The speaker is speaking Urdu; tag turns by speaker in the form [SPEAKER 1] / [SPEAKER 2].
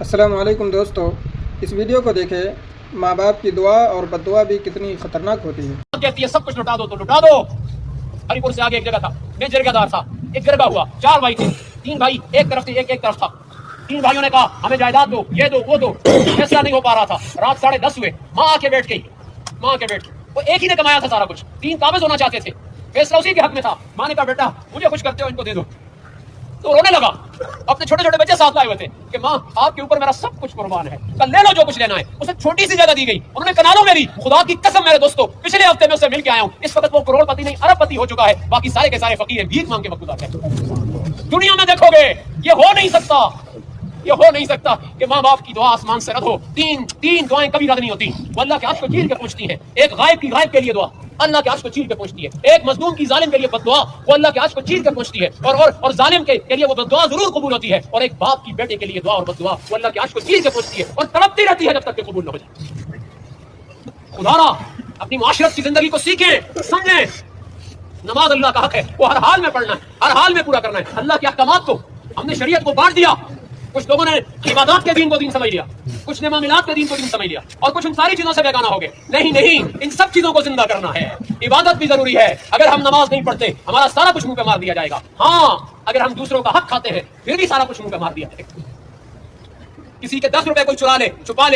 [SPEAKER 1] السلام علیکم دوستو، اس ویڈیو کو دیکھیں ماں باپ کی دعا اور بددعا بھی کتنی خطرناک ہوتی ہے۔
[SPEAKER 2] کہتی ہے سب کچھ لٹا دو تو لٹا دو۔ ہری پور سے آگے ایک جگہ تھا، میں جرگہ دار تھا، ایک جرگہ ہوا، 4 بھائی تھے، 3 بھائی ایک طرف تھے، ایک طرف تھا۔ 3 بھائیوں نے کہا ہمیں جائیداد دو، یہ دو وہ دو، فیصلہ نہیں ہو پا رہا تھا۔ رات 10:30 ہوئے، ماں آ کے بیٹھ گئی، وہ ایک ہی نے کمایا تھا سارا کچھ، 3 قابض ہونا چاہتے تھے، فیصلہ اسی کے حق میں تھا۔ ماں نے کہا بیٹا مجھے خوش کرتے ہو، ان کو دے دو۔ تو رونے لگا، اپنے چھوٹے چھوٹے بچے ساتھ لائے ہوئے تھے کہ ماں آپ کے اوپر میرا سب کچھ قربان ہے، کل لے لو جو کچھ لینا ہے۔ اسے چھوٹی سی جگہ دی گئی، انہوں نے کنالوں میری، خدا کی قسم میرے دوستو پچھلے ہفتے میں اس سے مل کے آیا ہوں، اس وقت وہ کروڑ پتی نہیں ارب پتی ہو چکا ہے، باقی سارے کے سارے فقیر ہیں، بھیک مانگ کے وقت گزارتے ہیں۔ دنیا میں دیکھو گے یہ ہو نہیں سکتا کہ ماں باپ کی دعا آسمان سے رد ہو۔ تین دعائیں کبھی رد نہیں ہوتی، وہ اللہ کے عرش کو چیر کے پہنچتی ہیں۔ ایک غائب کے لیے دعا اللہ کے عرش کو چیر کے پہنچتی ہے، ایک مظلوم کی ظالم کے لیے بددعا وہ اللہ کے عرش کو چیر کے پہنچتی ہے، اور ظالم کے لیے وہ بددعا ضرور قبول ہوتی ہے، اور ایک باپ کی بیٹے کے لیے دعا اور بددعا وہ اللہ کے عرش کو چیر کے پہنچتی ہے اور تڑپتی رہتی ہے جب تک کہ قبول نہ ہو جائے۔ خدا را اپنی معاشرت کی زندگی کو سیکھیں، سمجھیں۔ نماز اللہ کا حق ہے، وہ ہر حال میں پڑھنا ہے، ہر حال میں پورا کرنا ہے۔ اللہ کے احکامات کو ہم نے شریعت کو بانٹ دیا، کچھ لوگوں نے عبادات کے دین کو دین سمجھ لیا، کچھ نے معاملات کے دین کو دین سمجھ لیا، اور کچھ ان ساری چیزوں سے بیگانہ ہو گئے۔ نہیں، ان سب چیزوں کو زندہ کرنا ہے۔ عبادت بھی ضروری ہے، اگر ہم نماز نہیں پڑھتے ہمارا سارا کچھ منہ پہ مار دیا جائے گا۔ ہاں اگر ہم دوسروں کا حق کھاتے ہیں پھر بھی سارا کچھ منہ پہ مار دیا جائے گا۔ کسی کے 10 روپے کوئی چرا لے، چھپا لے،